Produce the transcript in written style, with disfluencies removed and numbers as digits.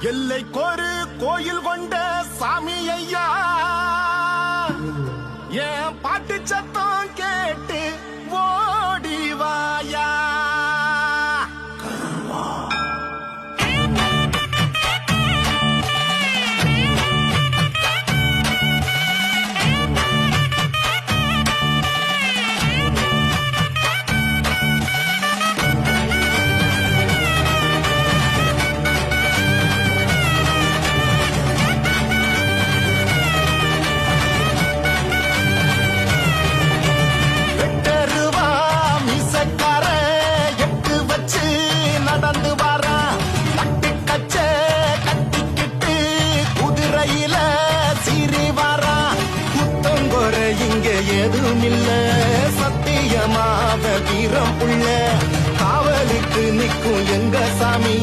எல்லைக்கொரு கோயில் கொண்ட சாமி ஐயா, என் பாட்டு சத்தம் கேட்டு ஓடி வாயா. ஏதுமில்ல சத்தியமாக வீரம் உள்ள காவலுக்கு நிற்கும் எங்க சாமி.